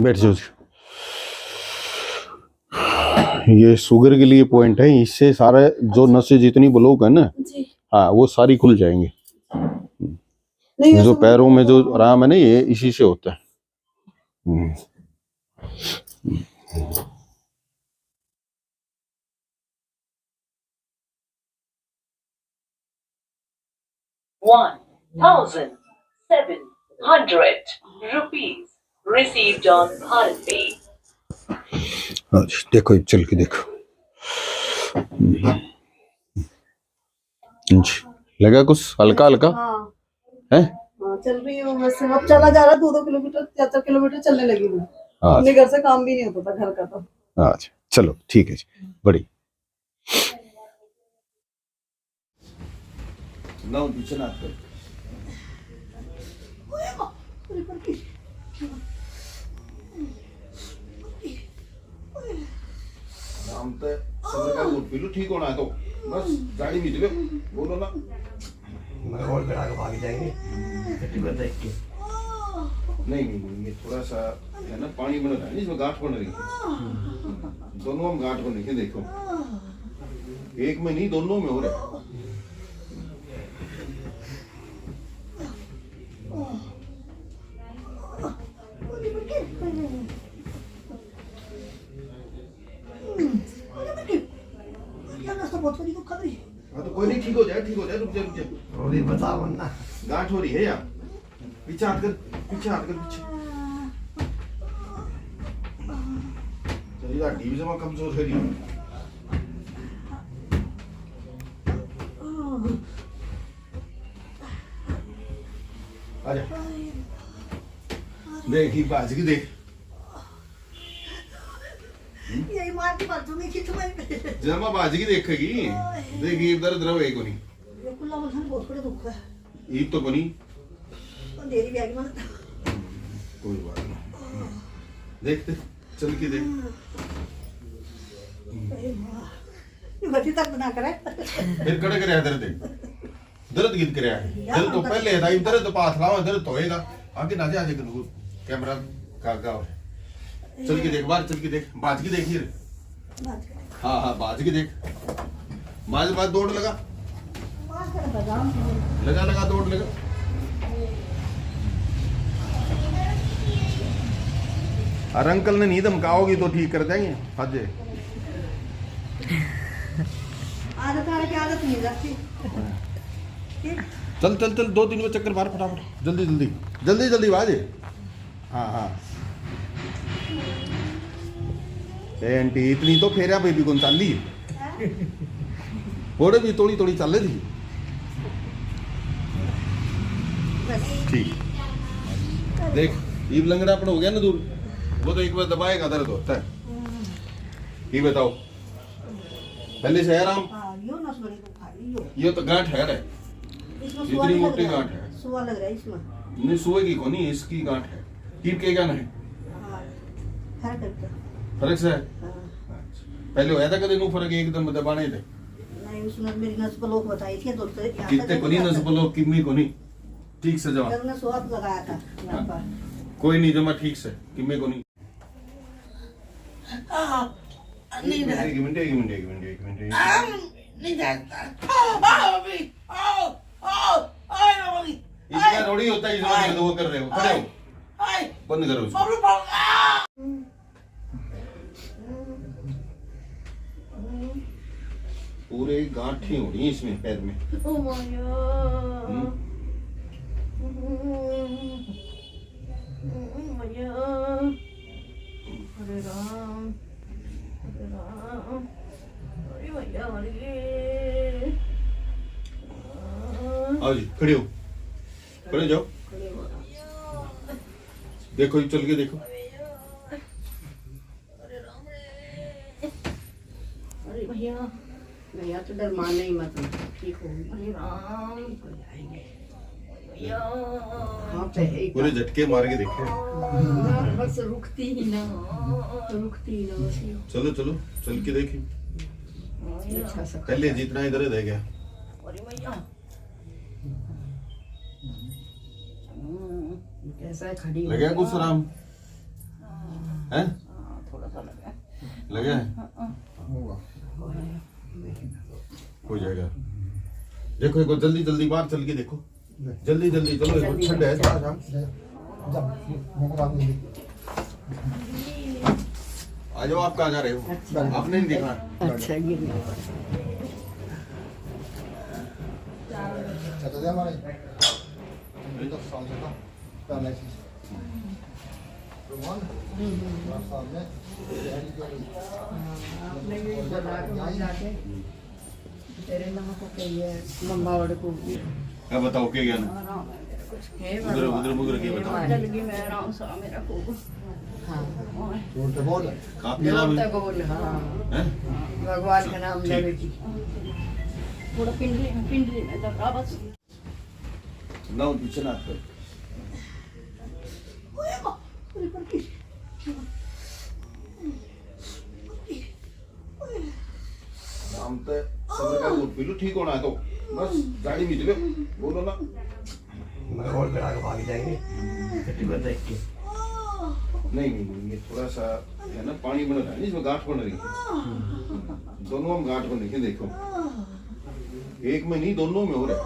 बैठ जाओ। ये शुगर के लिए पॉइंट है, इससे सारे जो नसें जितनी ब्लॉक है ना, हाँ वो सारी खुल जाएंगी। जो पैरों में जो आराम है ना, ये इसी से होता है। ₹1,700 received on Bharat Pay. देखो चल के देखो। लगा कुछ हल्का हल्का है। चल रही हूँ वैसे, अब चला जा रहा 2-2 किलोमीटर 4-4 किलोमीटर चलने लगी हूँ। अपने घर से काम भी नहीं होता था घर का। तो अच्छा चलो ठीक है जी, बड़ी ना पीछे ना कर। हम तो सबर का गुट पीलू, ठीक होना है तो बस गाड़ी में चलो, बोलो ना मैं और बेड़ा के भाग जाएंगे देख के। नहीं नहीं नहीं, ये थोड़ा सा है ना, पानी बन रहा है, इसमें गांठ बन रही है। दोनों में गांठ बन रही है, देखो एक में नहीं, दोनों में हो रहा है। हाँ तो कोई नहीं, ठीक हो जाए, ठीक हो जाए, रुक जा रुक जा। और ये बता वरना गांठ हो रही है यार, पीछे हाथ कर, पीछे हाथ कर, पीछे। चलिए हड्डी भी जमा कमजोर है रही। आजा देख ही बाज की देख, यही मार के बात सुनी थी तुम्हें। जमा बाज की देखेगी, देखी दर्द रहे को नहीं। ये कुल्ला बसन बहुत बड़े दुख है। ईद तो बनी, देरी बैग में कोई बात नहीं, देखते चल के देख। गति तक ना करे फिर कड़े करे दर्द, दर्द गीत करे दिल तो पहले था, दर्द तो पास लाओ, दर्द तो होएगा आगे ना जा। कैमरा का चल के देख, बाहर चल के देख, बाज की देख हीर। हाँ हाँ बाज की देख, बाज बाज दौड़ लगा, लगा लगा दौड़ लगा। अरे अंकल ने नहीं धमकाओगी तो ठीक कर देंगे। हजे आदत की आदत नहीं रखती। चल चल चल, 2-3 बार चक्कर मार फटाफट, जल्दी जल्दी जल्दी जल्दी बाजे। हाँ हाँ आंटी इतनी तो फेरा बेबी कौन चाल ली, थोड़े भी थोड़ी थोड़ी चल रही थी। ठीक देख, ये लंगड़ा अपन हो गया ना दूर, वो तो एक बार दबाएगा दर्द होता है। ये बताओ पहले से है आराम? ये तो गांठ है रे, इतनी मोटी गांठ है। सुआ लग रहा है इसमें। नहीं सुए की कोनी, इसकी गांठ है। कीप के गांठ है, फर्क से है। पहले होया था कभी नु फर्क एकदम दबाने थे? नहीं, उसने मेरी नस ब्लॉक बताई थी तो कितने कोनी नस ब्लॉक, कितनी कोनी ठीक से जमा। मैंने स्वाद लगाया था यहाँ पर। कोई नहीं जमा ठीक से, कितने कोनी। नहीं एक मिनट एक मिनट एक मिनट एक मिनट, नहीं जाता। इसका थोड़ी होता है, इसमें वो कर रहे हो, खड़े हो, बंद करो उसको। पूरे गांठें हो रही इसमें पैर में। हरे राम हरे राम, अरे भैया आओ जी, खड़े हो, खड़े जाओ, देखो चल के देखो। अरे भैया भैया तो डर मान नहीं मत, ठीक हो। अरे राम भैया, हाँ तो है पूरे झटके मार के देखे। बस रुकती ही ना, रुकती ही ना बस। चलो चलो चल के देखिए, अच्छा सा पहले जितना इधर रह गया। अरे भैया कैसा है, खड़ी लगा कुछ आराम? हैं थोड़ा सा लगा लगे हो जाएगा। देखो एक बार जल्दी जल्दी बाहर चल के देखो, जल्दी जल्दी चलो, एक बार ठंड है थोड़ा सा। आ जाओ, आप कहाँ जा रहे हो? आपने नहीं देखा? अच्छा गिर गया तेरे नाम को कहिए मम्मा वाले को भी अब बताओ क्या ज्ञान है? आराम है कुछ है उधर उधर मुझे के बताओ। जिंदगी में आराम सा मेरा को हाँ काफी नाम है बोल हाँ हैं? भगवान का नाम ठीक। ले बेटी थोड़ा पिंडली में दबा बस ना पीछे ना कर। नाम तो सबर का गुड पिलो ठीक होना है तो बस गाड़ी में चलो, बोलो ना। मगर और करा के भाग जाएंगे छुट्टी पर देख के। नहीं नहीं नहीं, ये थोड़ा सा है ना, पानी बन रहा है, इसमें गांठ बन रही है। दोनों में गांठ बन रही है, देखो एक में नहीं दोनों में हो रहा है।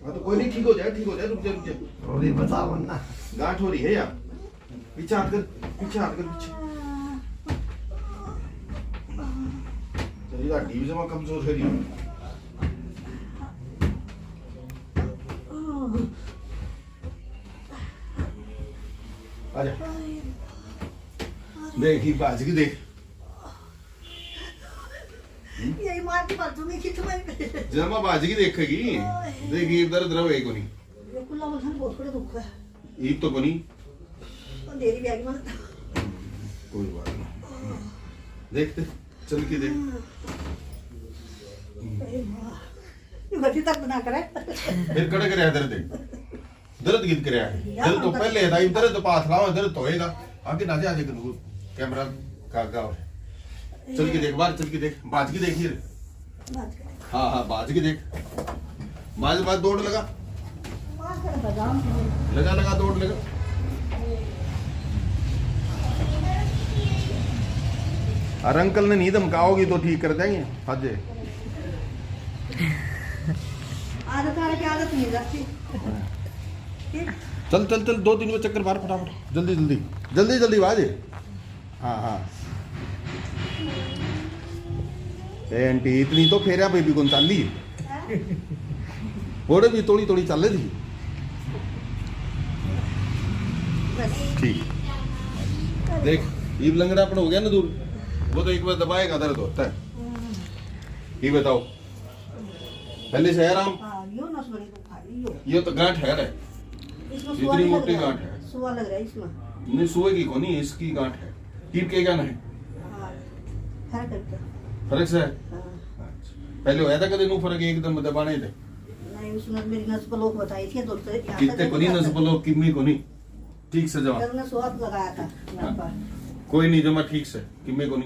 हाँ तो कोई नहीं, ठीक हो जाए, ठीक हो जाए, रुक जा रुक जा। और ये बता वरना गांठ हो रही है यार, पीछे हाथ कर, पीछे हाथ कर, पीछे। चलिए टीवी से मैं कमजोर है रही। आजा देख ही बाज की देख, यही मार की बात सुनी कि तुम्हें जमा बाज की देखेगी, देखिए दर्द रहे को नहीं, ये कुल्ला मुझे बहुत बड़ा दुख है ईद तो बनी, और देरी भी आ गई कोई बात नहीं, देखते चल के देख। ये गति तक बना करे फिर कड़क रहा दर्द, दर्द गीत कर है, दर्द तो पहले था, दर्द पास लाओ, दर्द तो होएगा आगे ना जा कैमरा का गाँव चल के देख, बाहर चल के देख, बाज की देखिए। बात करे हाँ हाँ बाज की देख, बाज बाज दौड़ लगा, बात करे बदाम लगा लगा दौड़ लगा। अरे अंकल ने नहीं धमकाओगी तो ठीक कर देंगे। हजे आदत आने की आदत नहीं रहती चल चल चल, 2-3 बार चक्कर मार फटाफट, जल्दी जल्दी जल्दी जल्दी बाज। हाँ हाँ ए आंटी इतनी तो फेरा बेबी कौन चल ली बोड़े भी थोड़ी थोड़ी चल रही थी। ठीक देख ईब लंगड़ापन हो गया ना दूर, वो तो एक बार दबाएगा दर्द होता है। ये बताओ पहले से है आराम? हाँ यो ना सुबह को खा लियो, ये तो गांठ है रे, इसमें इतनी मोटी गांठ है। सुआ लग रहा है इसमें। नहीं सुए की कोनी, इसकी गांठ है। कीप के क्या है? हाँ फर्क करता फर्क से है? हाँ पहले होया था कभी नू फर्क एकदम दबाने थे? नहीं उसने मेरी नस ब्लॉक बताई थी तो कितने कोनी नस बोलो कितनी कोनी ठीक से जमा, ने स्वाद लगाया था यहाँ पर। कोई नहीं जमा ठीक से कितने कोनी।